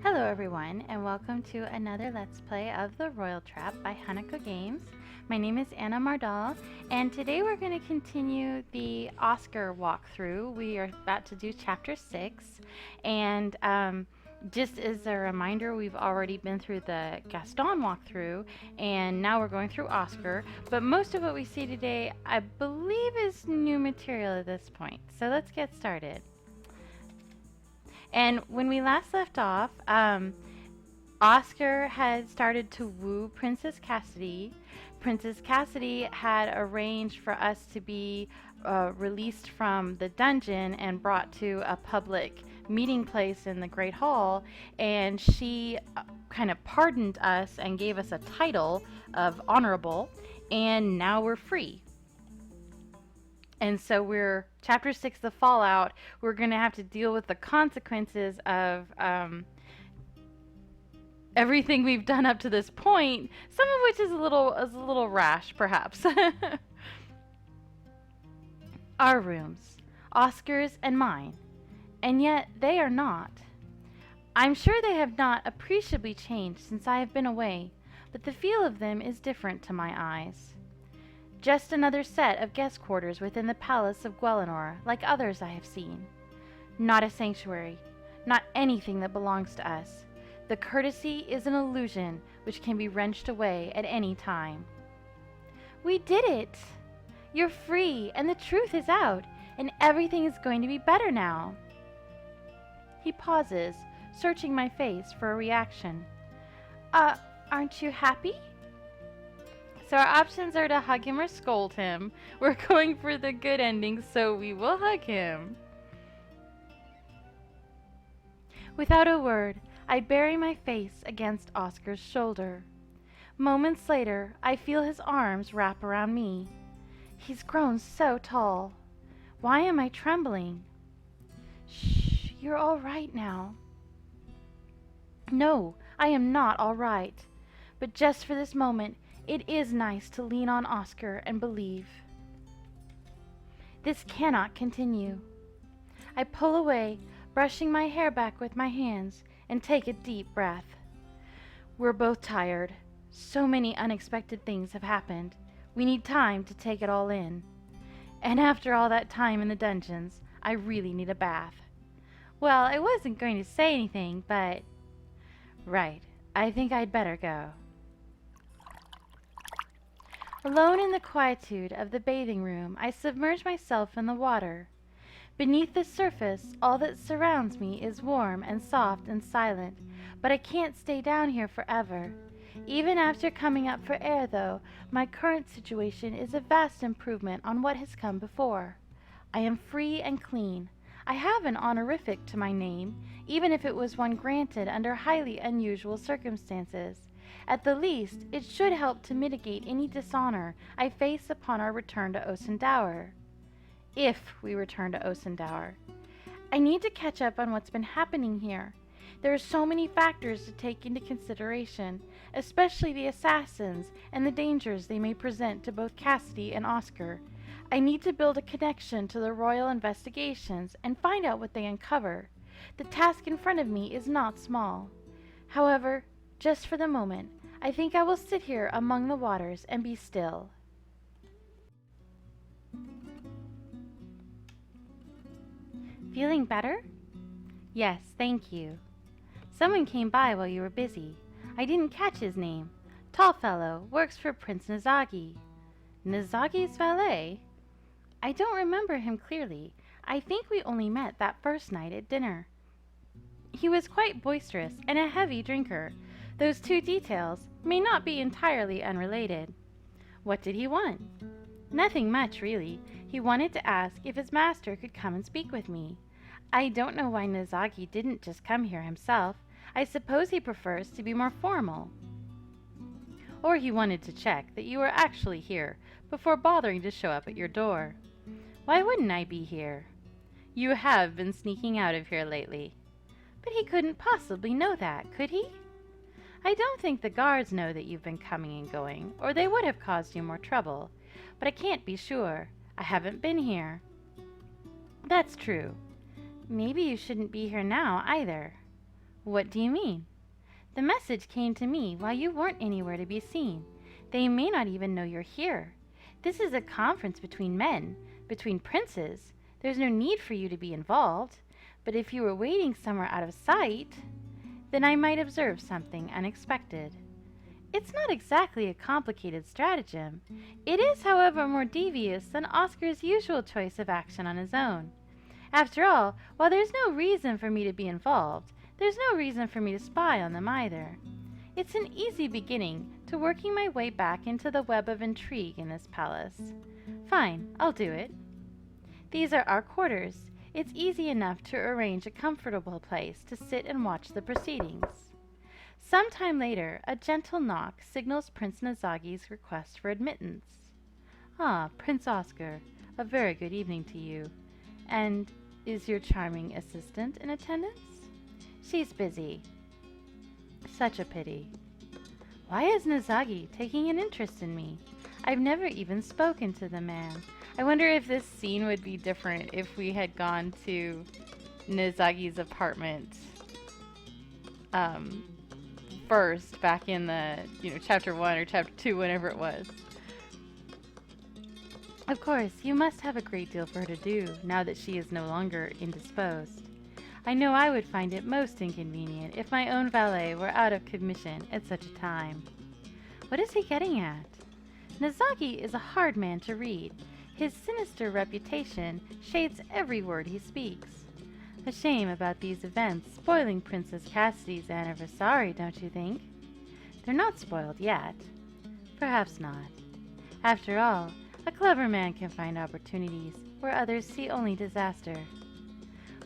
Hello everyone, and welcome to another Let's Play of The Royal Trap by Hanako Games. My name is Anna Mardal, and today we're going to continue the Oscar walkthrough. We are about to do Chapter 6, and just as a reminder, we've already been through the Gaston walkthrough, and now we're going through Oscar, but most of what we see today, I believe, is new material at this point. So let's get started. And when we last left off, Oscar had started to woo Princess Cassidy. Princess Cassidy had arranged for us to be released from the dungeon and brought to a public meeting place in the Great Hall, and she kind of pardoned us and gave us a title of honorable, and now we're free. And so we're, Chapter 6, The Fallout, we're going to have to deal with the consequences of everything we've done up to this point, some of which is a little rash, perhaps. Our rooms, Oscar's and mine, and yet they are not. I'm sure they have not appreciably changed since I have been away, but the feel of them is different to my eyes. Just another set of guest quarters within the palace of Guelinor, like others I have seen. Not a sanctuary, not anything that belongs to us. The courtesy is an illusion which can be wrenched away at any time. We did it! You're free, and the truth is out, and everything is going to be better now. He pauses, searching my face for a reaction. Aren't you happy? So our options are to hug him or scold him. We're going for the good ending, so we will hug him. Without a word, I bury my face against Oscar's shoulder. Moments later, I feel his arms wrap around me. He's grown so tall. Why am I trembling? Shh, you're all right now. No, I am not all right. But just for this moment, it is nice to lean on Oscar and believe. This cannot continue. I pull away, brushing my hair back with my hands, and take a deep breath. We're both tired. So many unexpected things have happened. We need time to take it all in. And after all that time in the dungeons, I really need a bath. Well, I wasn't going to say anything, but... Right, I think I'd better go. Alone in the quietude of the bathing room, I submerge myself in the water. Beneath the surface, all that surrounds me is warm and soft and silent, but I can't stay down here forever. Even after coming up for air, though, my current situation is a vast improvement on what has come before. I am free and clean. I have an honorific to my name, even if it was one granted under highly unusual circumstances. At the least, it should help to mitigate any dishonor I face upon our return to Osendower. If we return to Osendower. I need to catch up on what's been happening here. There are so many factors to take into consideration, especially the assassins and the dangers they may present to both Cassidy and Oscar. I need to build a connection to the royal investigations and find out what they uncover. The task in front of me is not small. However, just for the moment, I think I will sit here among the waters and be still. Feeling better? Yes, thank you. Someone came by while you were busy. I didn't catch his name. Tall fellow, works for Prince Nizagi. Nizagi's valet? I don't remember him clearly. I think we only met that first night at dinner. He was quite boisterous and a heavy drinker. Those two details may not be entirely unrelated. What did he want? Nothing much, really. He wanted to ask if his master could come and speak with me. I don't know why Nizagi didn't just come here himself. I suppose he prefers to be more formal. Or he wanted to check that you were actually here before bothering to show up at your door. Why wouldn't I be here? You have been sneaking out of here lately. But he couldn't possibly know that, could he? I don't think the guards know that you've been coming and going, or they would have caused you more trouble. But I can't be sure. I haven't been here. That's true. Maybe you shouldn't be here now, either. What do you mean? The message came to me while you weren't anywhere to be seen. They may not even know you're here. This is a conference between men, between princes. There's no need for you to be involved. But if you were waiting somewhere out of sight, then I might observe something unexpected. It's not exactly a complicated stratagem. It is, however, more devious than Oscar's usual choice of action on his own. After all, while there's no reason for me to be involved, there's no reason for me to spy on them either. It's an easy beginning to working my way back into the web of intrigue in this palace. Fine, I'll do it. These are our quarters. It's easy enough to arrange a comfortable place to sit and watch the proceedings. Some time later, a gentle knock signals Prince Nazagi's request for admittance. Ah, Prince Oscar, a very good evening to you. And is your charming assistant in attendance? She's busy. Such a pity. Why is Nazagi taking an interest in me? I've never even spoken to the man. I wonder if this scene would be different if we had gone to Nazagi's apartment first, back in the, chapter 1 or chapter 2, whenever it was. Of course, you must have a great deal for her to do, now that she is no longer indisposed. I know I would find it most inconvenient if my own valet were out of commission at such a time. What is he getting at? Nazagi is a hard man to read. His sinister reputation shades every word he speaks. A shame about these events spoiling Princess Cassidy's anniversary, don't you think? They're not spoiled yet. Perhaps not. After all, a clever man can find opportunities where others see only disaster.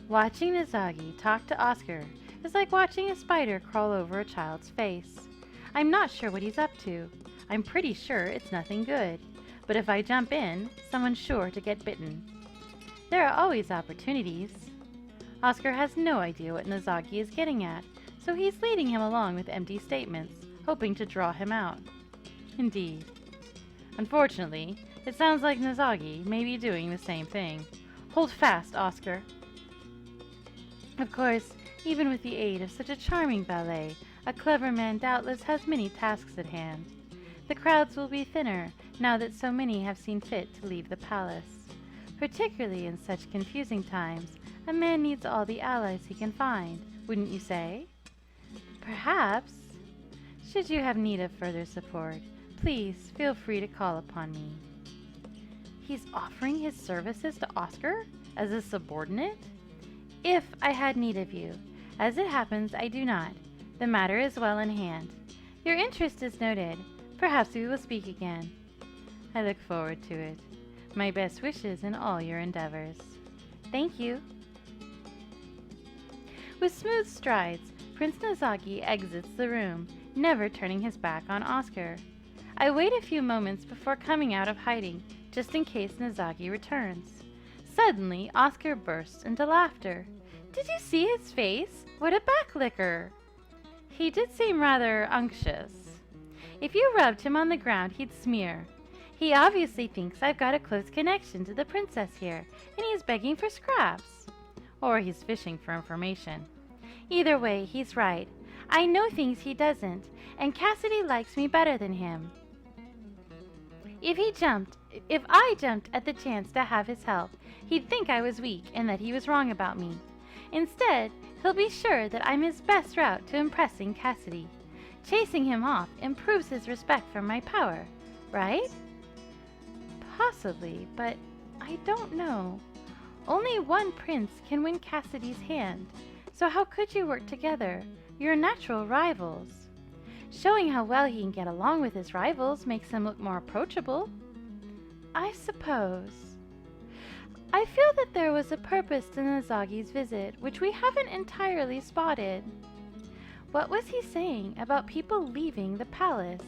Watching Nazagi talk to Oscar is like watching a spider crawl over a child's face. I'm not sure what he's up to. I'm pretty sure it's nothing good. But if I jump in, someone's sure to get bitten. There are always opportunities. Oscar has no idea what Nazagi is getting at, so he's leading him along with empty statements, hoping to draw him out. Indeed. Unfortunately, it sounds like Nazagi may be doing the same thing. Hold fast, Oscar. Of course, even with the aid of such a charming valet, a clever man doubtless has many tasks at hand. The crowds will be thinner now that so many have seen fit to leave the palace. Particularly in such confusing times, a man needs all the allies he can find, wouldn't you say? Perhaps. Should you have need of further support, please feel free to call upon me. He's offering his services to Oscar as a subordinate? If I had need of you. As it happens, I do not. The matter is well in hand. Your interest is noted. Perhaps we will speak again. I look forward to it. My best wishes in all your endeavors. Thank you. With smooth strides, Prince Nazagi exits the room, never turning his back on Oscar. I wait a few moments before coming out of hiding, just in case Nazagi returns. Suddenly, Oscar bursts into laughter. Did you see his face? What a backlicker! He did seem rather unctuous. If you rubbed him on the ground, he'd smear. He obviously thinks I've got a close connection to the princess here, and he's begging for scraps. Or he's fishing for information. Either way, he's right. I know things he doesn't, and Cassidy likes me better than him. If I jumped at the chance to have his help, he'd think I was weak and that he was wrong about me. Instead, he'll be sure that I'm his best route to impressing Cassidy. Chasing him off improves his respect for my power, right? Possibly, but I don't know. Only one prince can win Cassidy's hand, so how could you work together? You're natural rivals. Showing how well he can get along with his rivals makes him look more approachable. I suppose. I feel that there was a purpose to Nazagi's visit, which we haven't entirely spotted. What was he saying about people leaving the palace?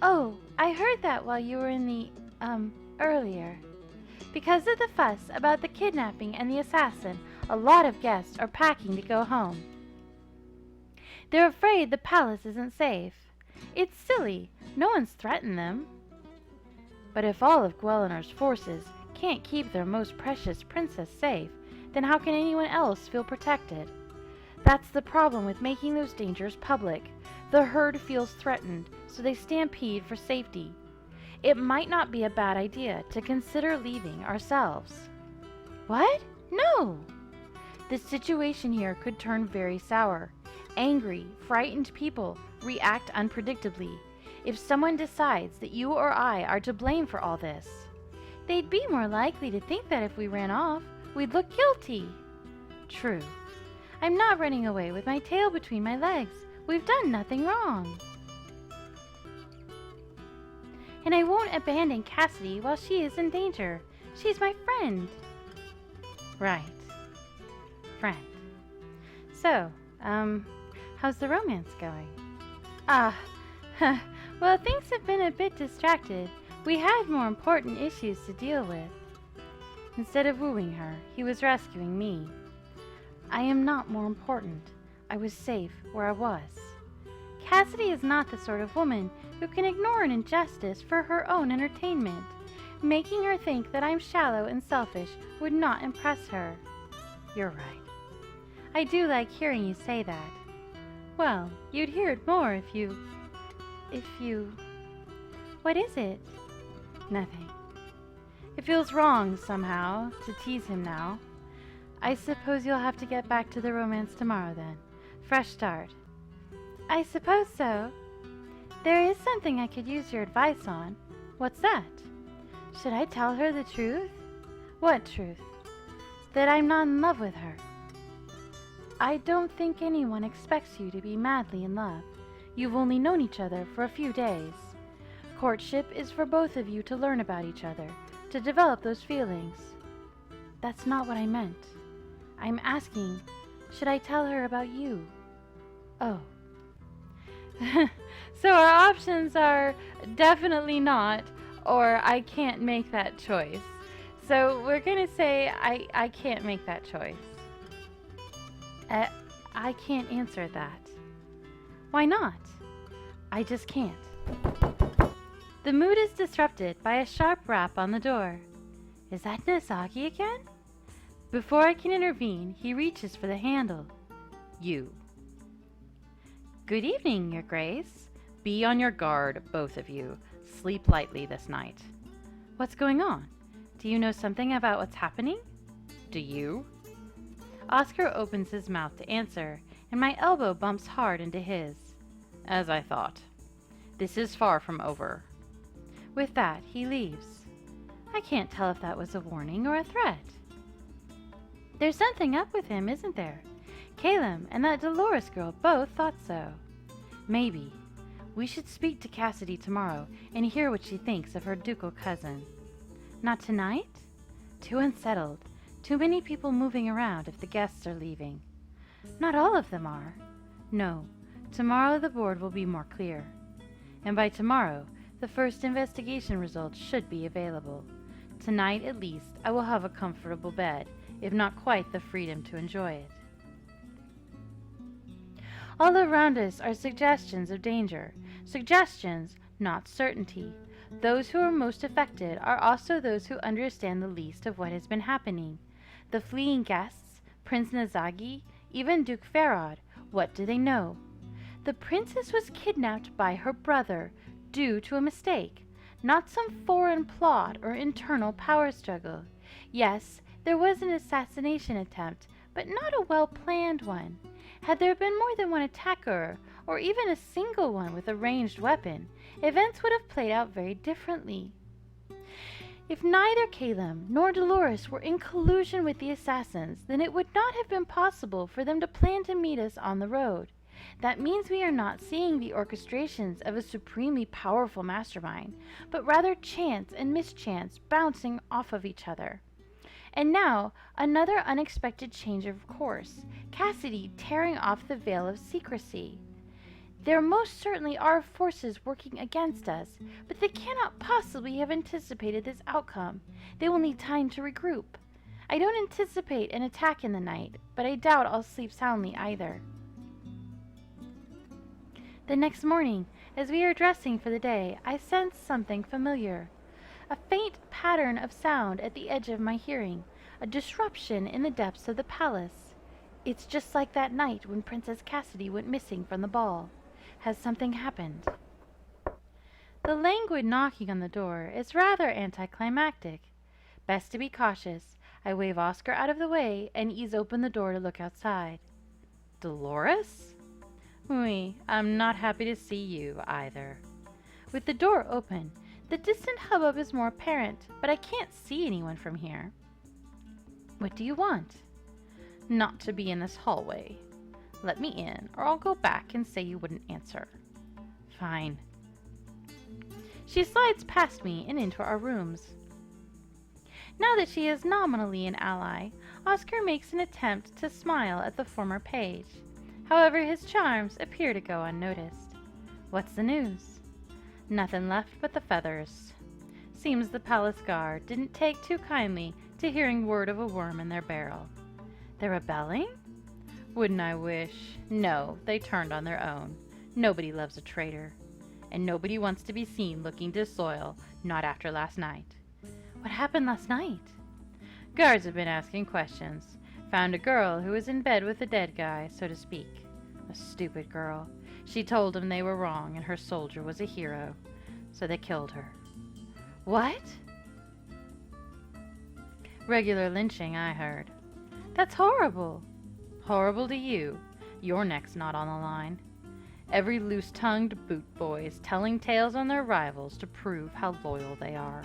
Oh, I heard that while you were in the, earlier. Because of the fuss about the kidnapping and the assassin, a lot of guests are packing to go home. They're afraid the palace isn't safe. It's silly. No one's threatened them. But if all of Gwelenor's forces can't keep their most precious princess safe, then how can anyone else feel protected? That's the problem with making those dangers public. The herd feels threatened, so they stampede for safety. It might not be a bad idea to consider leaving ourselves. What? No! The situation here could turn very sour. Angry, frightened people react unpredictably. If someone decides that you or I are to blame for all this, they'd be more likely to think that if we ran off, we'd look guilty. True. I'm not running away with my tail between my legs. We've done nothing wrong. And I won't abandon Cassidy while she is in danger. She's my friend. Right. Friend. So, how's the romance going? Well, things have been a bit distracted. We had more important issues to deal with. Instead of wooing her, he was rescuing me. I am not more important. I was safe where I was. Cassidy is not the sort of woman who can ignore an injustice for her own entertainment. Making her think that I'm shallow and selfish would not impress her. You're right. I do like hearing you say that. Well, you'd hear it more if you... What is it? Nothing. It feels wrong, somehow, to tease him now. I suppose you'll have to get back to the romance tomorrow, then. Fresh start. I suppose so. There is something I could use your advice on. What's that? Should I tell her the truth? What truth? That I'm not in love with her. I don't think anyone expects you to be madly in love. You've only known each other for a few days. Courtship is for both of you to learn about each other, to develop those feelings. That's not what I meant. I'm asking, should I tell her about you? Oh. So our options are definitely not, or I can't make that choice. So we're going to say I can't make that choice. I can't answer that. Why not? I just can't. The mood is disrupted by a sharp rap on the door. Is that Nasagi again? Before I can intervene, he reaches for the handle. You. Good evening, Your Grace. Be on your guard, both of you. Sleep lightly this night. What's going on? Do you know something about what's happening? Do you? Oscar opens his mouth to answer, and my elbow bumps hard into his. As I thought. This is far from over. With that, he leaves. I can't tell if that was a warning or a threat. There's something up with him, isn't there? Caleb and that Dolores girl both thought so. Maybe. We should speak to Cassidy tomorrow and hear what she thinks of her ducal cousin. Not tonight? Too unsettled. Too many people moving around if the guests are leaving. Not all of them are. No. Tomorrow the board will be more clear. And by tomorrow, the first investigation results should be available. Tonight, at least, I will have a comfortable bed, if not quite the freedom to enjoy it. All around us are suggestions of danger. Suggestions, not certainty. Those who are most affected are also those who understand the least of what has been happening. The fleeing guests, Prince Nazagi, even Duke Farad, what do they know? The princess was kidnapped by her brother due to a mistake, not some foreign plot or internal power struggle. Yes, there was an assassination attempt, but not a well-planned one. Had there been more than one attacker, or even a single one with a ranged weapon, events would have played out very differently. If neither Caleb nor Dolores were in collusion with the assassins, then it would not have been possible for them to plan to meet us on the road. That means we are not seeing the orchestrations of a supremely powerful mastermind, but rather chance and mischance bouncing off of each other. And now, another unexpected change of course, Cassidy tearing off the veil of secrecy. There most certainly are forces working against us, but they cannot possibly have anticipated this outcome. They will need time to regroup. I don't anticipate an attack in the night, but I doubt I'll sleep soundly either. The next morning, as we are dressing for the day, I sense something familiar. A faint pattern of sound at the edge of my hearing, a disruption in the depths of the palace. It's just like that night when Princess Cassidy went missing from the ball. Has something happened? The languid knocking on the door is rather anticlimactic. Best to be cautious. I wave Oscar out of the way and ease open the door to look outside. Dolores? Oui, I'm not happy to see you either. With the door open, the distant hubbub is more apparent, but I can't see anyone from here. What do you want? Not to be in this hallway. Let me in, or I'll go back and say you wouldn't answer. Fine. She slides past me and into our rooms. Now that she is nominally an ally, Oscar makes an attempt to smile at the former page. However, his charms appear to go unnoticed. What's the news? Nothing left but the feathers. Seems the palace guard didn't take too kindly to hearing word of a worm in their barrel. They're rebelling? Wouldn't I wish? No, they turned on their own. Nobody loves a traitor. And nobody wants to be seen looking disloyal, not after last night. What happened last night? Guards have been asking questions. Found a girl who was in bed with the dead guy, so to speak. A stupid girl. She told them they were wrong and her soldier was a hero. So they killed her. What? Regular lynching, I heard. That's horrible. Horrible to you. Your neck's not on the line. Every loose-tongued boot boy is telling tales on their rivals to prove how loyal they are.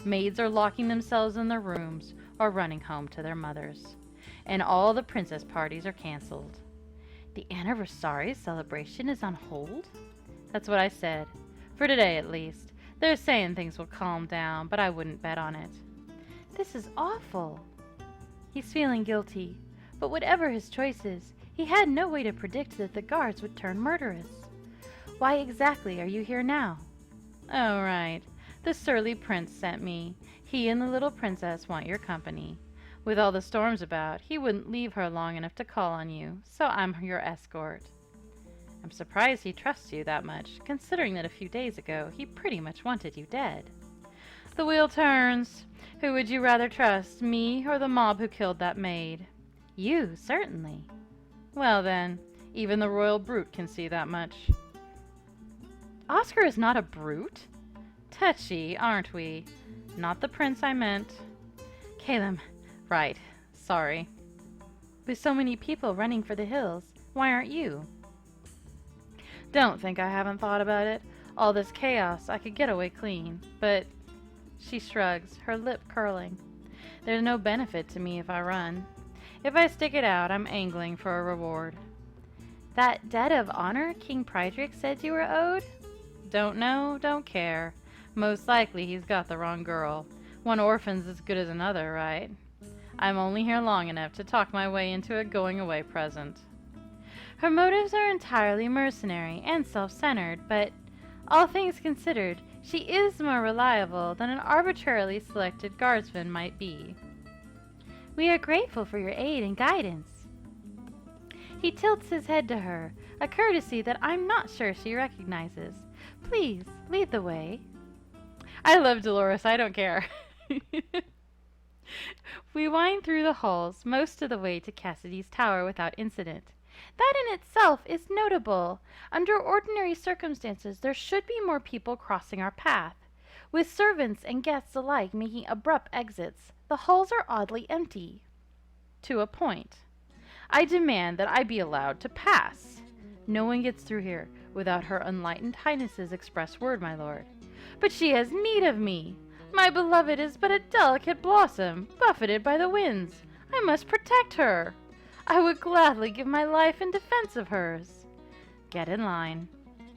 Maids are locking themselves in their rooms or running home to their mothers. And all the princess parties are canceled. The anniversary celebration is on hold? That's what I said. For today, at least. They're saying things will calm down, but I wouldn't bet on it. This is awful. He's feeling guilty, but whatever his choices, he had no way to predict that the guards would turn murderous. Why exactly are you here now? Oh, right. The surly prince sent me. He and the little princess want your company. With all the storms about, he wouldn't leave her long enough to call on you, so I'm your escort. I'm surprised he trusts you that much, considering that a few days ago he pretty much wanted you dead. The wheel turns. Who would you rather trust, me or the mob who killed that maid? You, certainly. Well then, even the royal brute can see that much. Oscar is not a brute? Touchy, aren't we? Not the prince I meant. Caleb, right, sorry. With so many people running for the hills, why aren't you? Don't think I haven't thought about it. All this chaos, I could get away clean, but... She shrugs, her lip curling. There's no benefit to me if I run. If I stick it out, I'm angling for a reward. That debt of honor King Prydrick said you were owed? Don't know, don't care. Most likely he's got the wrong girl. One orphan's as good as another, right? I'm only here long enough to talk my way into a going-away present. Her motives are entirely mercenary and self-centered, but, all things considered, she is more reliable than an arbitrarily selected guardsman might be. We are grateful for your aid and guidance. He tilts his head to her, a courtesy that I'm not sure she recognizes. Please, lead the way. I love Dolores, I don't care. We wind through the halls most of the way to Cassidy's tower without incident. That in itself is notable. Under ordinary circumstances, there should be more people crossing our path. With servants and guests alike making abrupt exits, the halls are oddly empty. To a point. I demand that I be allowed to pass. No one gets through here without her enlightened highness's express word, my lord. But she has need of me. My beloved is but a delicate blossom, buffeted by the winds. I must protect her. I would gladly give my life in defense of hers. Get in line.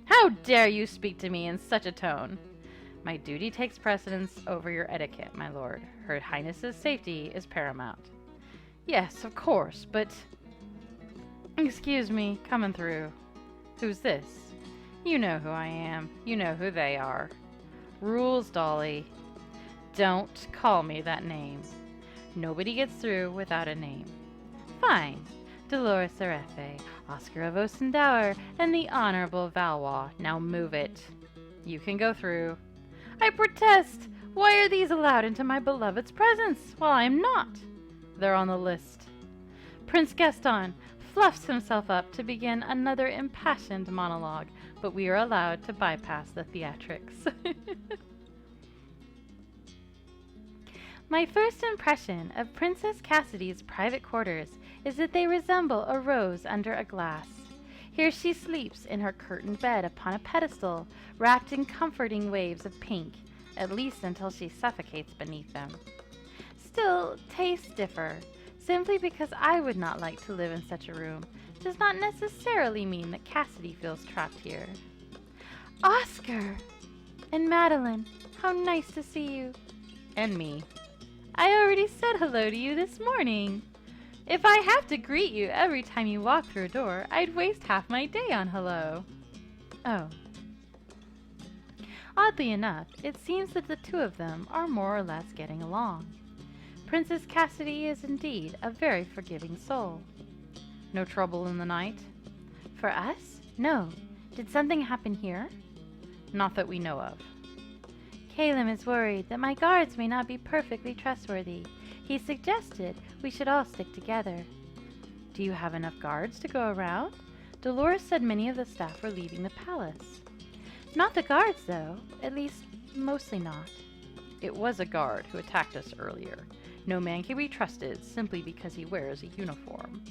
How dare you speak to me in such a tone? My duty takes precedence over your etiquette, my lord. Her Highness's safety is paramount. Yes, of course, but... Excuse me, coming through. Who's this? You know who I am. You know who they are. Rules, Dolly. Don't call me that name. Nobody gets through without a name. Fine. Dolores Arefe, Oscar of Osendower, and the Honorable Valois. Now move it. You can go through. I protest! Why are these allowed into my beloved's presence, while I am not? They're on the list. Prince Gaston fluffs himself up to begin another impassioned monologue, but we are allowed to bypass the theatrics. My first impression of Princess Cassidy's private quarters is that they resemble a rose under a glass. Here she sleeps in her curtained bed upon a pedestal, wrapped in comforting waves of pink, at least until she suffocates beneath them. Still, tastes differ. Simply because I would not like to live in such a room does not necessarily mean that Cassidy feels trapped here. Oscar! And Madeline, how nice to see you. And me. I already said hello to you this morning. If I have to greet you every time you walk through a door, I'd waste half my day on hello. Oh. Oddly enough, it seems that the two of them are more or less getting along. Princess Cassidy is indeed a very forgiving soul. No trouble in the night? For us? No. Did something happen here? Not that we know of. Caleb is worried that my guards may not be perfectly trustworthy. He suggested we should all stick together. Do you have enough guards to go around? Dolores said many of the staff were leaving the palace. Not the guards, though. At least, mostly not. It was a guard who attacked us earlier. No man can be trusted simply because he wears a uniform.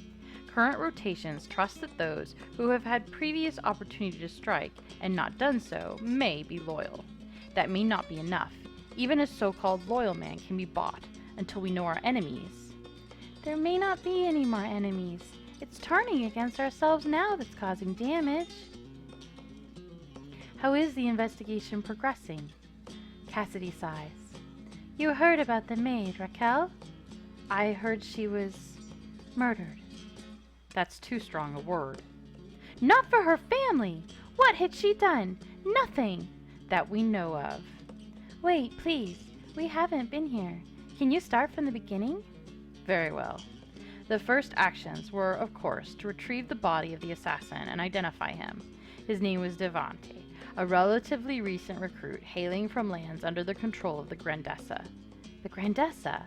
Current rotations trust that those who have had previous opportunity to strike and not done so may be loyal. That may not be enough. Even a so-called loyal man can be bought until we know our enemies. There may not be any more enemies. It's turning against ourselves now that's causing damage. How is the investigation progressing? Cassidy sighs. You heard about the maid, Raquel? I heard she was murdered. That's too strong a word. Not for her family! What had she done? Nothing! That we know of. Wait, please. We haven't been here. Can you start from the beginning? Very well. The first actions were, of course, to retrieve the body of the assassin and identify him. His name was Devante, a relatively recent recruit hailing from lands under the control of the Grandessa. The Grandessa?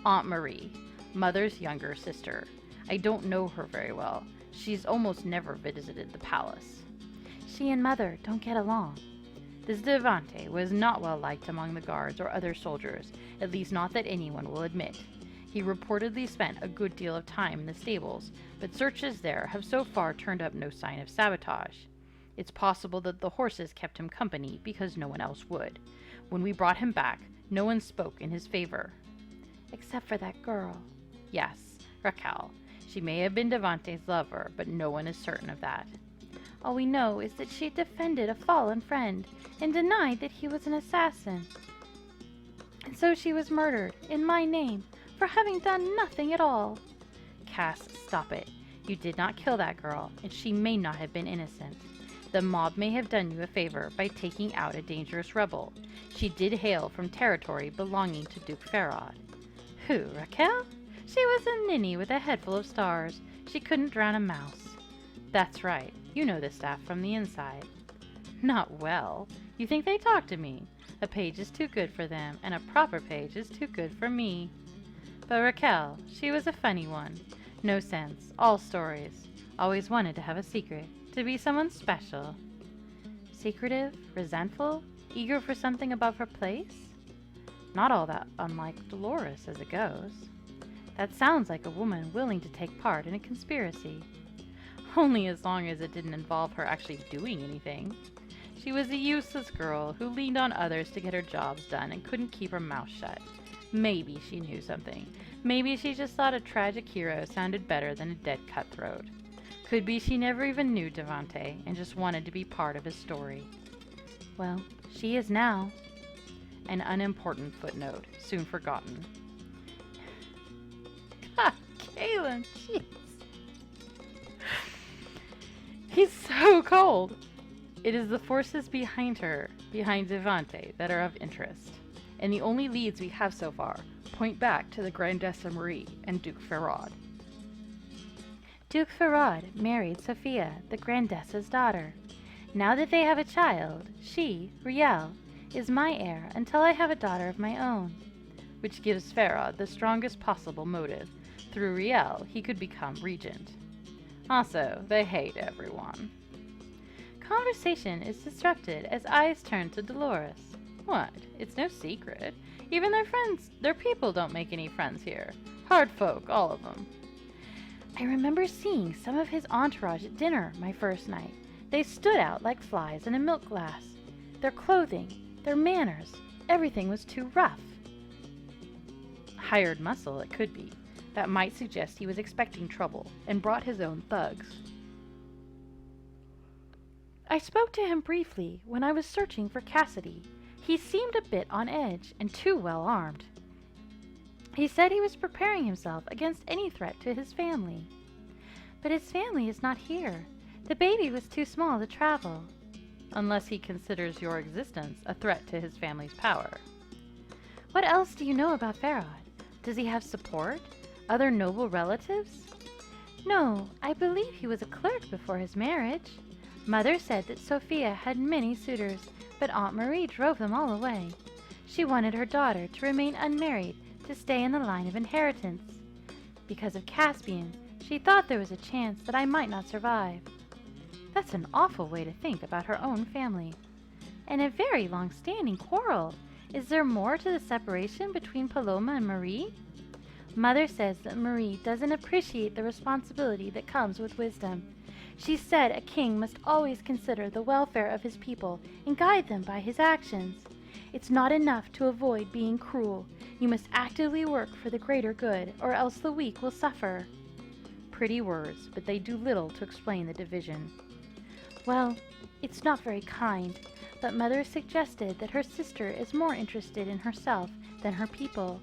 Aunt Marie, Mother's younger sister. I don't know her very well. She's almost never visited the palace. She and Mother don't get along. This Devante was not well liked among the guards or other soldiers, at least not that anyone will admit. He reportedly spent a good deal of time in the stables, but searches there have so far turned up no sign of sabotage. It's possible that the horses kept him company because no one else would. When we brought him back, no one spoke in his favor. Except for that girl. Yes, Raquel. She may have been Devante's lover, but no one is certain of that. All we know is that she defended a fallen friend and denied that he was an assassin. And so she was murdered, in my name, for having done nothing at all. Cass, stop it. You did not kill that girl, and she may not have been innocent. The mob may have done you a favor by taking out a dangerous rebel. She did hail from territory belonging to Duke Farod. Who, Raquel? She was a ninny with a head full of stars. She couldn't drown a mouse. That's right. You know the staff from the inside. Not well. You think they talk to me? A page is too good for them, and a proper page is too good for me. But Raquel, she was a funny one. No sense. All stories. Always wanted to have a secret. To be someone special. Secretive? Resentful? Eager for something above her place? Not all that unlike Dolores as it goes. That sounds like a woman willing to take part in a conspiracy. Only as long as it didn't involve her actually doing anything. She was a useless girl who leaned on others to get her jobs done and couldn't keep her mouth shut. Maybe she knew something. Maybe she just thought a tragic hero sounded better than a dead cutthroat. Could be she never even knew Devante and just wanted to be part of his story. Well, she is now. An unimportant footnote, soon forgotten. God, Caleb, jeez. He's so cold. It is the forces behind her, behind Devante, that are of interest. And the only leads we have so far point back to the Grandessa Marie and Duke Farod. Duke Farod married Sophia, the Grandessa's daughter. Now that they have a child, she, Riel, is my heir until I have a daughter of my own. Which gives Farod the strongest possible motive. Through Riel, he could become regent. Also, they hate everyone. Conversation is disrupted as eyes turn to Dolores. What? It's no secret. Even their people don't make any friends here. Hard folk, all of them. I remember seeing some of his entourage at dinner my first night. They stood out like flies in a milk glass. Their clothing, their manners, everything was too rough. Hired muscle, it could be. That might suggest he was expecting trouble and brought his own thugs. I spoke to him briefly when I was searching for Cassidy. He seemed a bit on edge and too well armed. He said he was preparing himself against any threat to his family. But his family is not here. The baby was too small to travel. Unless he considers your existence a threat to his family's power. What else do you know about Farad? Does he have support? Other noble relatives? No, I believe he was a clerk before his marriage. Mother said that Sophia had many suitors, but Aunt Marie drove them all away. She wanted her daughter to remain unmarried, to stay in the line of inheritance. Because of Caspian, she thought there was a chance that I might not survive. That's an awful way to think about her own family. And a very long-standing quarrel. Is there more to the separation between Paloma and Marie? Mother says that Marie doesn't appreciate the responsibility that comes with wisdom. She said a king must always consider the welfare of his people and guide them by his actions. It's not enough to avoid being cruel. You must actively work for the greater good, or else the weak will suffer. Pretty words, but they do little to explain the division. Well, it's not very kind, but Mother suggested that her sister is more interested in herself than her people.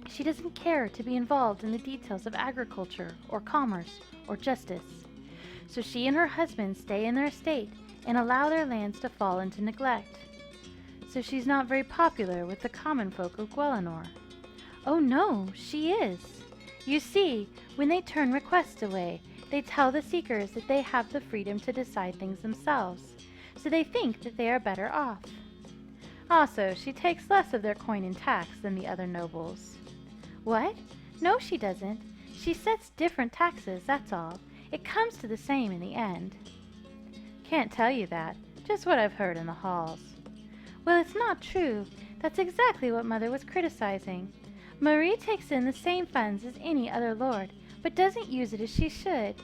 She doesn't care to be involved in the details of agriculture, or commerce, or justice. So she and her husband stay in their estate and allow their lands to fall into neglect. So she's not very popular with the common folk of Guelenor. Oh no, she is. You see, when they turn requests away, they tell the seekers that they have the freedom to decide things themselves, so they think that they are better off. Also, she takes less of their coin in tax than the other nobles. What? No, she doesn't. She sets different taxes, that's all. It comes to the same in the end. Can't tell you that. Just what I've heard in the halls. Well, it's not true. That's exactly what Mother was criticizing. Marie takes in the same funds as any other lord, but doesn't use it as she should.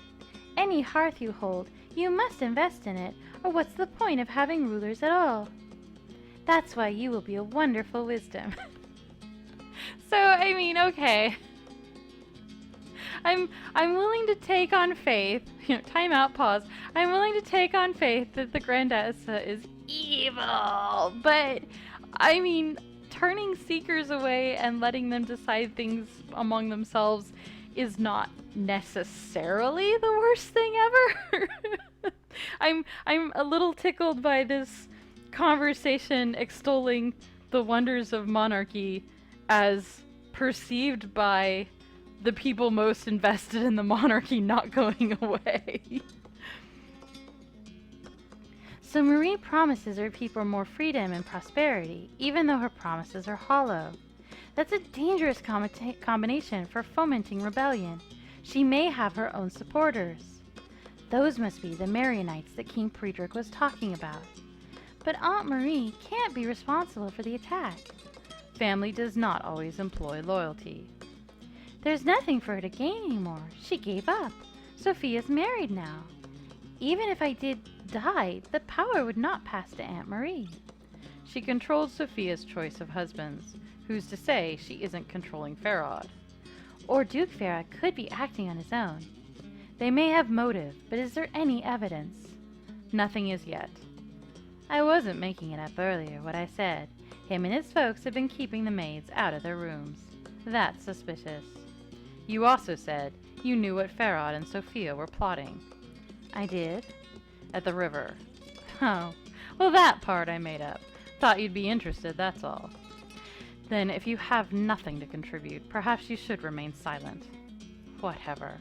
Any hearth you hold, you must invest in it, or what's the point of having rulers at all? That's why you will be a wonderful wisdom. So, I mean, okay. I'm willing to take on faith, time out, pause. I'm willing to take on faith that the Grandessa is evil, but, I mean, turning seekers away and letting them decide things among themselves is not necessarily the worst thing ever. I'm a little tickled by this conversation extolling the wonders of monarchy as perceived by the people most invested in the monarchy not going away. So Marie promises her people more freedom and prosperity, even though her promises are hollow. That's a dangerous combination for fomenting rebellion. She may have her own supporters. Those must be the Maronites that King Friedrich was talking about. But Aunt Marie can't be responsible for the attack. Family does not always employ loyalty. There's nothing for her to gain anymore. She gave up. Sophia's married now. Even if I did die, the power would not pass to Aunt Marie. She controls Sophia's choice of husbands. Who's to say she isn't controlling Farad? Or Duke Farad could be acting on his own. They may have motive, but is there any evidence? Nothing is yet. I wasn't making it up earlier, what I said. Him and his folks have been keeping the maids out of their rooms. That's suspicious. You also said you knew what Farad and Sophia were plotting. I did? At the river. Oh, well, that part I made up. Thought you'd be interested, that's all. Then, if you have nothing to contribute, perhaps you should remain silent. Whatever.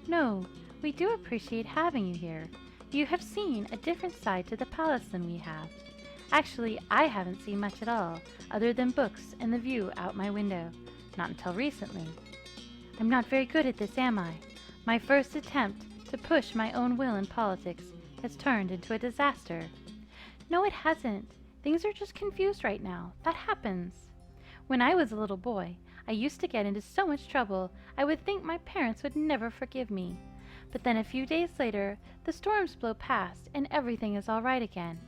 No, we do appreciate having you here. You have seen a different side to the palace than we have. Actually, I haven't seen much at all, other than books and the view out my window. not until recently. I'm not very good at this, am I? My first attempt to push my own will in politics has turned into a disaster. No, it hasn't. Things are just confused right now. That happens. When I was a little boy, I used to get into so much trouble I would think my parents would never forgive me. But then a few days later, the storms blow past and everything is all right again.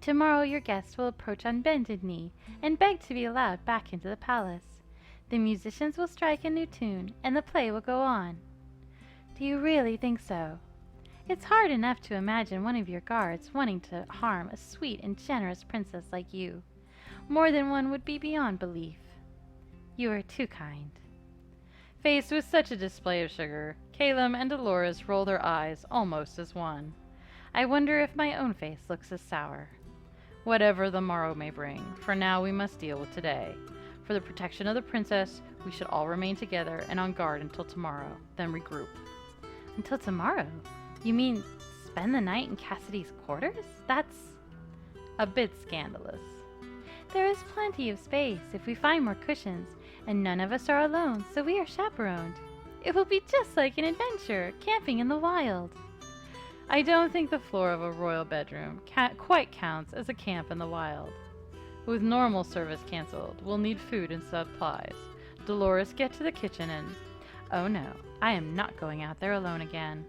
Tomorrow your guests will approach on bended knee and beg to be allowed back into the palace. The musicians will strike a new tune and the play will go on. Do you really think so? It's hard enough to imagine one of your guards wanting to harm a sweet and generous princess like you. More than one would be beyond belief. You are too kind. Faced with such a display of sugar, Caleb and Dolores roll their eyes almost as one. I wonder if my own face looks as sour. Whatever the morrow may bring, for now we must deal with today. For the protection of the princess, we should all remain together and on guard until tomorrow, then regroup. Until tomorrow? You mean spend the night in Cassidy's quarters? That's a bit scandalous. There is plenty of space if we find more cushions, and none of us are alone, so we are chaperoned. It will be just like an adventure, camping in the wild. I don't think the floor of a royal bedroom quite counts as a camp in the wild. With normal service cancelled, we'll need food and supplies. Dolores, get to the kitchen and... Oh no, I am not going out there alone again.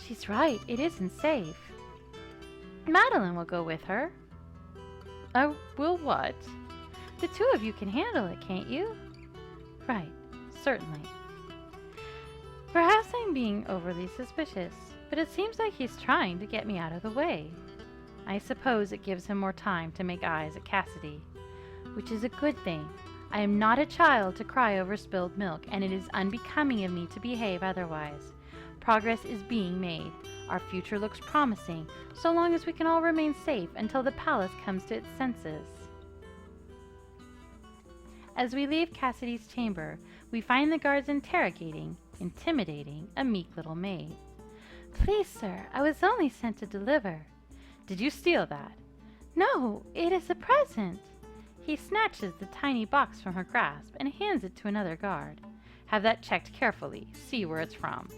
She's right, it isn't safe. Madeline will go with her. Oh, will what? The two of you can handle it, can't you? Right, certainly. Perhaps I'm being overly suspicious, but it seems like he's trying to get me out of the way. I suppose it gives him more time to make eyes at Cassidy, which is a good thing. I am not a child to cry over spilled milk, and it is unbecoming of me to behave otherwise. Progress is being made. Our future looks promising, so long as we can all remain safe until the palace comes to its senses. As we leave Cassidy's chamber, we find the guards intimidating a meek little maid. Please, sir, I was only sent to deliver. Did you steal that? No, it is a present. He snatches the tiny box from her grasp and hands it to another guard. Have that checked carefully. See where it's from.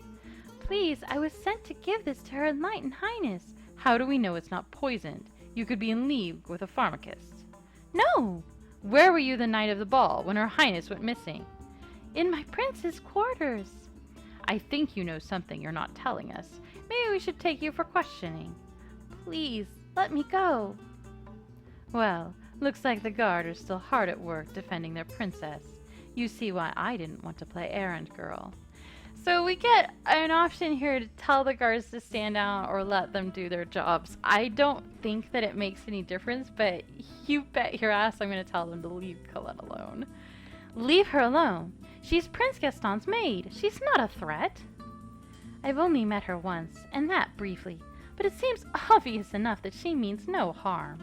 Please, I was sent to give this to her Enlightened Highness. How do we know it's not poisoned? You could be in league with a pharmacist. No! Where were you the night of the ball when her highness went missing? In my prince's quarters. I think you know something you're not telling us. Maybe we should take you for questioning. Please, let me go. Well, looks like the guard are still hard at work defending their princess. You see why I didn't want to play errand girl. So we get an option here to tell the guards to stand down or let them do their jobs. I don't think that it makes any difference, but you bet your ass I'm going to tell them to leave Colette alone. Leave her alone. She's Prince Gaston's maid. She's not a threat. I've only met her once, and that briefly, but it seems obvious enough that she means no harm.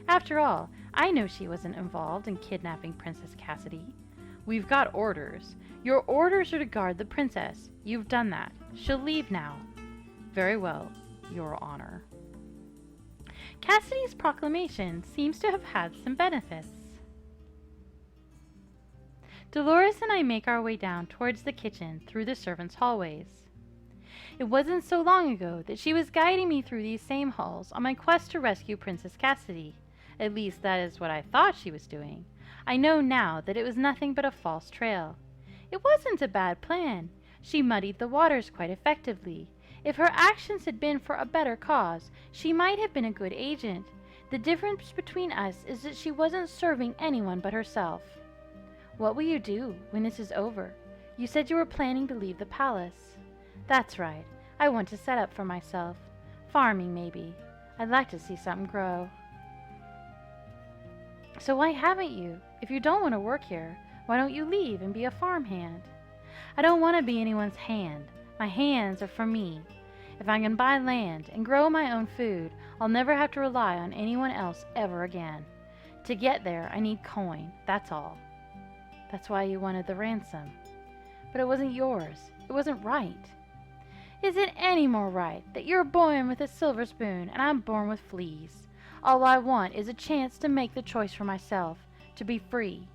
After all, I know she wasn't involved in kidnapping Princess Cassidy. We've got orders. Your orders are to guard the princess. You've done that. She'll leave now. Very well, Your Honor. Cassidy's proclamation seems to have had some benefits. Dolores and I make our way down towards the kitchen through the servants' hallways. It wasn't so long ago that she was guiding me through these same halls on my quest to rescue Princess Cassidy. At least that is what I thought she was doing. I know now that it was nothing but a false trail. It wasn't a bad plan. She muddied the waters quite effectively. If her actions had been for a better cause, she might have been a good agent. The difference between us is that she wasn't serving anyone but herself. What will you do when this is over? You said you were planning to leave the palace. That's right. I want to set up for myself. Farming, maybe. I'd like to see something grow. So why haven't you? If you don't want to work here, why don't you leave and be a farmhand? I don't want to be anyone's hand. My hands are for me. If I can buy land and grow my own food, I'll never have to rely on anyone else ever again. To get there, I need coin, that's all. That's why you wanted the ransom. But it wasn't yours. It wasn't right. Is it any more right that you're born with a silver spoon and I'm born with fleas? All I want is a chance to make the choice for myself, to be free.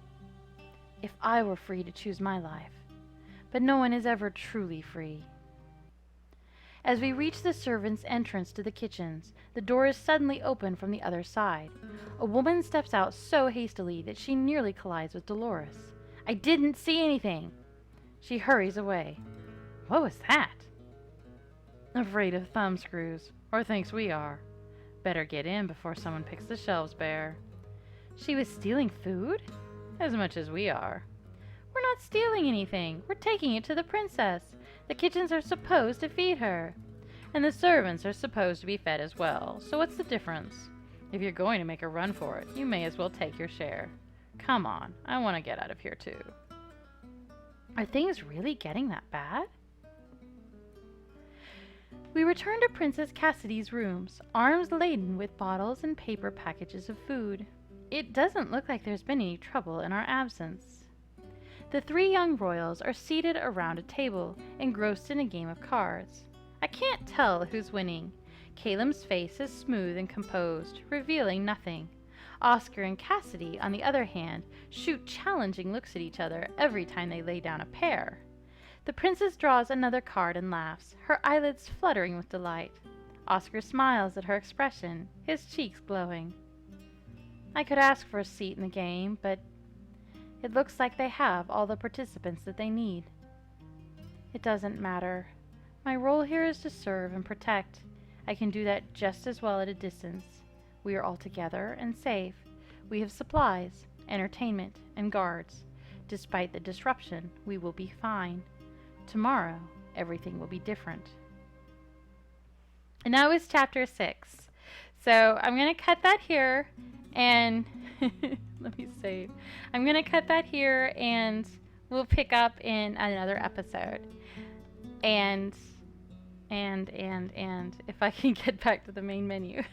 If I were free to choose my life. But no one is ever truly free. As we reach the servants' entrance to the kitchens, the door is suddenly opened from the other side. A woman steps out so hastily that she nearly collides with Dolores. "I didn't see anything!" She hurries away. "What was that?" "Afraid of thumbscrews, or thinks we are. Better get in before someone picks the shelves bare." "She was stealing food?" "As much as we are." "We're not stealing anything. We're taking it to the princess. The kitchens are supposed to feed her." "And the servants are supposed to be fed as well, so what's the difference? If you're going to make a run for it, you may as well take your share. Come on, I want to get out of here too." Are things really getting that bad? We return to Princess Cassidy's rooms, arms laden with bottles and paper packages of food. It doesn't look like there's been any trouble in our absence. The three young royals are seated around a table, engrossed in a game of cards. I can't tell who's winning. Caleb's face is smooth and composed, revealing nothing. Oscar and Cassidy, on the other hand, shoot challenging looks at each other every time they lay down a pair. The princess draws another card and laughs, her eyelids fluttering with delight. Oscar smiles at her expression, his cheeks glowing. I could ask for a seat in the game, but it looks like they have all the participants that they need. It doesn't matter. My role here is to serve and protect. I can do that just as well at a distance. We are all together and safe. We have supplies, entertainment, and guards. Despite the disruption, we will be fine. Tomorrow, everything will be different. And that was chapter 6. So I'm going to cut that here and let me save. I'm going to cut that here and we'll pick up in another episode. And if I can get back to the main menu.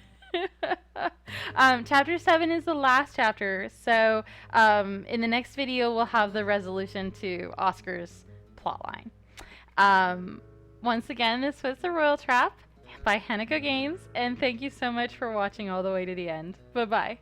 Chapter 7 is the last chapter, so in the next video we'll have the resolution to Oscar's plotline. Once again, this was The Royal Trap by Hanako Games, and thank you so much for watching all the way to the end. Bye-bye.